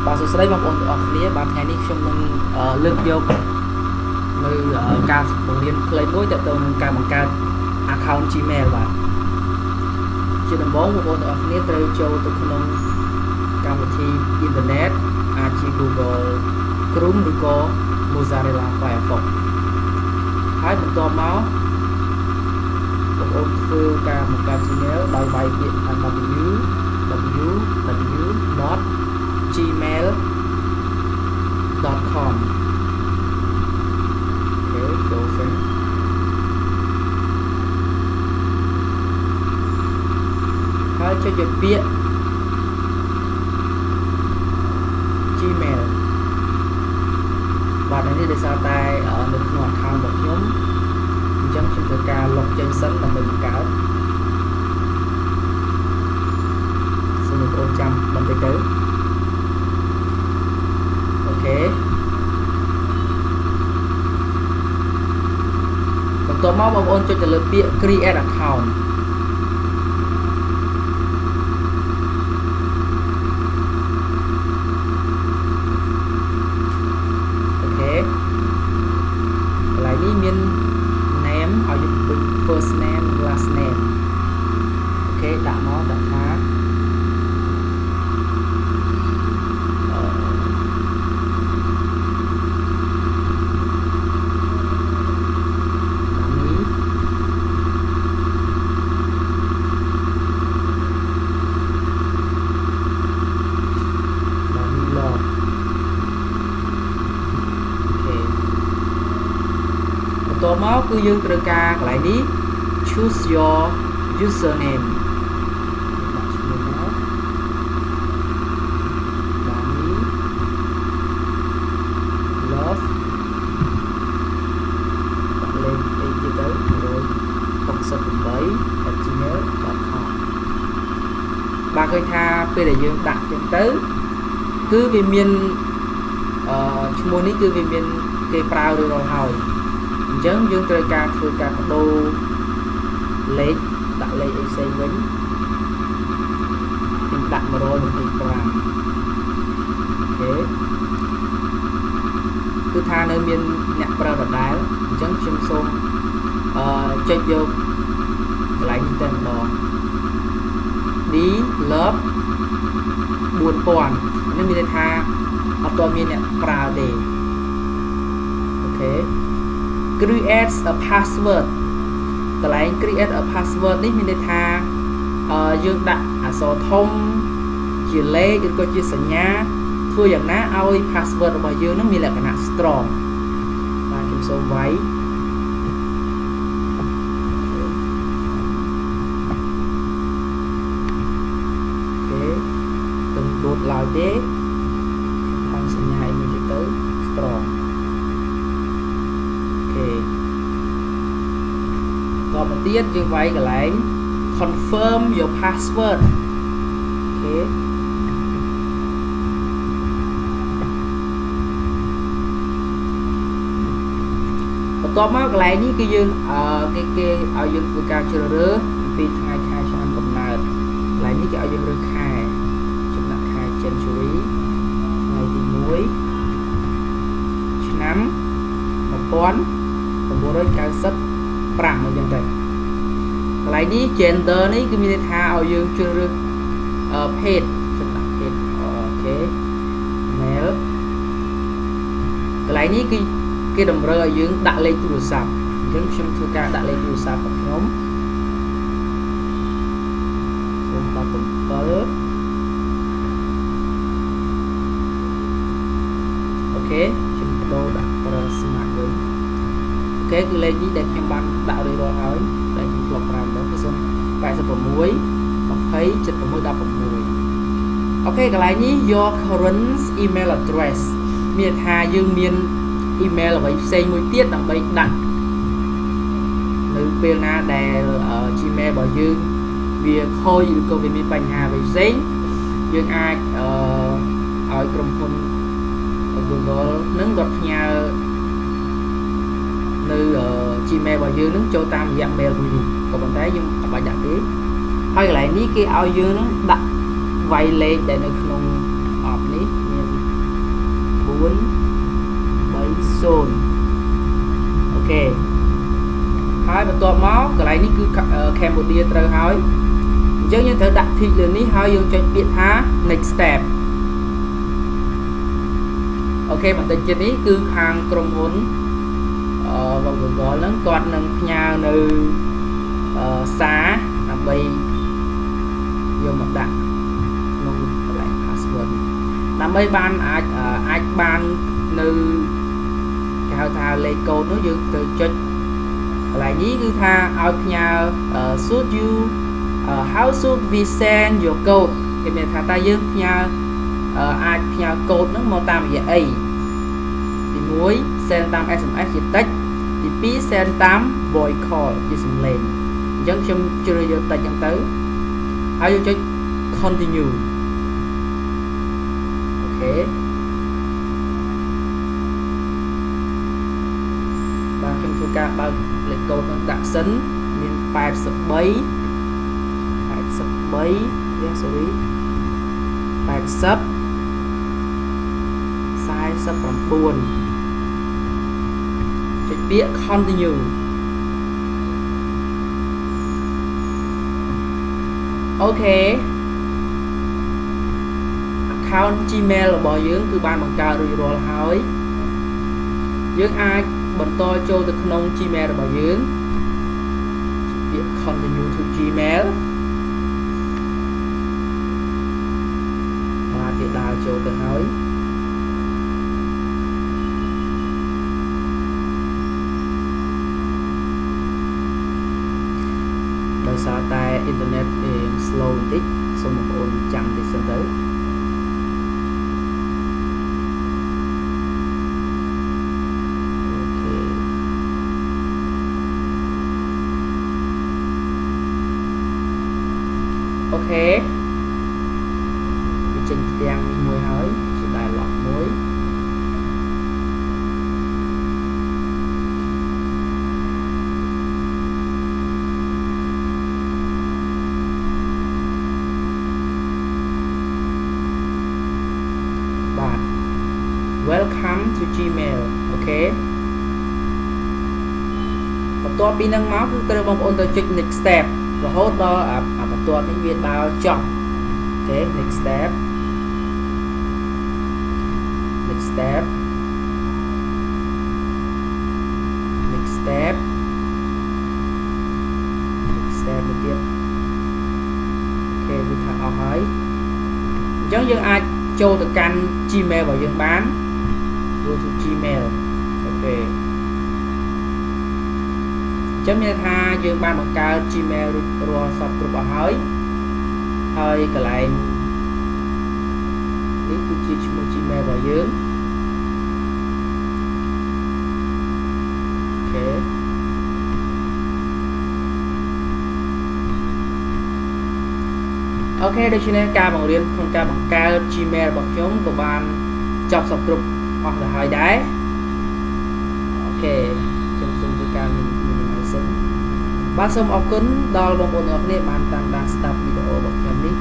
បាទសួស្តីបងប្អូនទាំងអស់គ្នាបាទថ្ងៃនេះខ្ញុំនឹងលើកយកនៅការបង្រៀនខ្លីមួយទាក់ទងនឹងការបង្កើត account Gmail បាទជាដំបូងបងប្អូនទាំងអស់គ្នាត្រូវចូលទៅក្នុងកម្មវិធីអ៊ីនធឺណិតអាចជា Google Chrome ឬក៏ Mozilla Firefox ហើយបន្ទាប់មកបងប្អូនធ្វើការបង្កើត Gmail ដោយវាយពាក្យ www.gmail.com អូខេចូលសិនហើយចុចយកពាក្យ Gmail បាទនេះដោយសារតែនៅក្នុង account របស់ខ្ញុំអញ្ចឹងខ្ញុំធ្វើការ log ចេញសិនដើម្បីបង្កើតសូមបងប្អូនចាំបន្តិចទៅអូខេបន្ទាប់មកបងប្អូនចុចទៅលើពាក្យ create account អូខេកន្លែងនេះមាន name ឲ្យយើងពេញ first name last name អូខេដាក់មកដាក់ថាបន្ទាប់មកគឺយើងត្រូវការកន្លែងនេះ choose your username ដាក់ឈ្មោះមកបាទនេះ love ដាក់លេខអីទៀតទៅ 168@gmail.com បាទឃើញថាពេលដែលយើងដាក់ចឹងទៅគឺវាមានឈ្មោះនេះគឺវាមានគេប្រើរួចរាល់ហើយអញ្ចឹងយើងត្រូវការធ្វើការបដូរលេខដាក់លេខអីផ្សេងវិញខ្ញុំដាក់125អូខេគឺថានៅមានអ្នកប្រើដដែលអញ្ចឹងខ្ញុំសូមចុចយកកន្លែងនេះតែម្ដង D love 4000នេះមានន័យថាអត់ទាន់មានអ្នកប្រើទេអូខេcreate a password កន្លែង create a password នេះមានន័យថាយើងដាក់អក្សរធំជាលេខឬក៏ជាសញ្ញាធ្វើយ៉ាងណាឲ្យ password របស់យើងនឹងមានលក្ខណៈ strong បាទខ្ញុំសូមវាយអូខេទៅដូតឡើយទេតាមសញ្ញាអីមួយទៅ strongតទៅទៀតយើងវាយកន្លែង confirm your password អូខេបន្ទាប់មកកន្លែងនេះគឺយើងគេឲ្យយើងធ្វើការជ្រើសរើសពីថ្ងៃខែឆ្នាំកំណើតកន្លែងនេះគេឲ្យយើងរើសខែចំណាក់ខែ January ថ្ងៃទី1ឆ្នាំ1995អញ្ចឹងទៅកន្លែងនេះ gender នេះគឺមានន័យថាឲ្យយើងជ្រើសរើសភេទចំណាក់ភេទអូខេ male កន្លែងនេះគឺគេតម្រូវឲ្យយើងដាក់លេខទូរស័ព្ទអញ្ចឹងខ្ញុំធ្វើការដាក់លេខទូរស័ព្ទរបស់ខ្ញុំ017អូខេខ្ញុំបដូរដាក់ប្រើ smart វិញអូខេគឺលេខនេះដែលខ្ញុំបានដាក់រួចរាល់ហើយដែលខ្ញុំធ្លាប់ប្រើម្ដងគឺ086 207616អូខេកន្លែងនេះ your current email address មានថាយើងមាន email អ្វីផ្សេងមួយទៀតដើម្បីដាក់នៅពេលណាដែល Gmail របស់យើងវាខូចឬក៏វាមានបញ្ហាអ្វីផ្សេងយើងអាចឲ្យក្រុមហ៊ុន Google នឹងគាត់ផ្ញើនៅ Gmail របស់យើងនឹងចូលតាមរយៈ mail មួយនេះក៏ប៉ុន្តែយើងអត់បាច់ដាក់ទេហើយកន្លែងនេះគេឲ្យយើងនឹងដាក់វាយលេខដែលនៅក្នុង app នេះមាន អូខេហើយបន្ទាប់មកកន្លែងនេះគឺ Cambodia ត្រូវហើយអញ្ចឹងយើងត្រូវដាក់ tick លើនេះហើយយើងចុចពាក្យថា next step អូខេបន្តិចទៀតនេះគឺខាងក្រុមហ៊ុនGoogle ហ្នឹងគាត់នឹងផ្ញើនៅសារដើម្បីយកមកដាក់ក្នុងកន្លែង password ដើម្បីបានអាចបាននៅគេហៅថាលេខកូដនោះយើងទៅចុចកន្លែងនេះគឺថាឲ្យផ្ញើ should you how should we send your code គេមានថាតើយើងផ្ញើអាចផ្ញើកូដហ្នឹងមកតាមរយៈអីទី1 send តាម SMS ជាតិចទី2 send តាម voice call ជាសំឡេងអញ្ចឹងខ្ញុំជ្រើសយកតិចអញ្ចឹងទៅហើយយើងចុច continue អូខេបាទខ្ញុំធ្វើការបើកលេខកូដនឹងដាក់សិនមាន83 sorry 80 49ចុចពាក្យ continue អូខេ account Gmail របស់យើងគឺបានបង្កើតរួចរាល់ហើយយើងអាចបន្តចូលទៅក្នុង Gmail របស់យើងពាក្យ continue to Gmail បាទវាដើរចូលទៅហើយដោយសារតែអ៊ីនធឺណិតវា slow បន្តិចសូមបងប្អូនចាំតិចសិនទៅអូខេវាចេញផ្ទាំងមួយហើយជា dialog មួយបាទ welcome to Gmail អូខេបន្ទាប់ពីនឹងមកគឺត្រូវបងប្អូនទៅចុច next step រហូតដល់បន្ទាប់នេះវាដល់ចប់អូខេ next step next step next step next step មួយទៀតអូខេវាថាអស់ហើយអញ្ចឹងយើងអាចចូលទៅកាន់ Gmail របស់យើងបាន go to Gmail អូខេចឹងមានថាយើងបានបង្កើត Gmail រួចរាល់សពគ្រប់អស់ហើយកន្លែងនេះគឺជាឈ្មោះ Gmail របស់យើងអូខេអូខេដូច្នេះការបង្រៀនក្នុងការបង្កើត Gmail របស់ខ្ញុំក៏បានចប់សពគ្រប់អស់ទៅហើយដែរអូខេខ្ញុំសូមធ្វើការបាទសូមអរគុណដល់បងប្អូនទាំងអស់គ្នាបានតាមដានស្ដាប់វីដេអូរបស់ខ្ញុំនេះ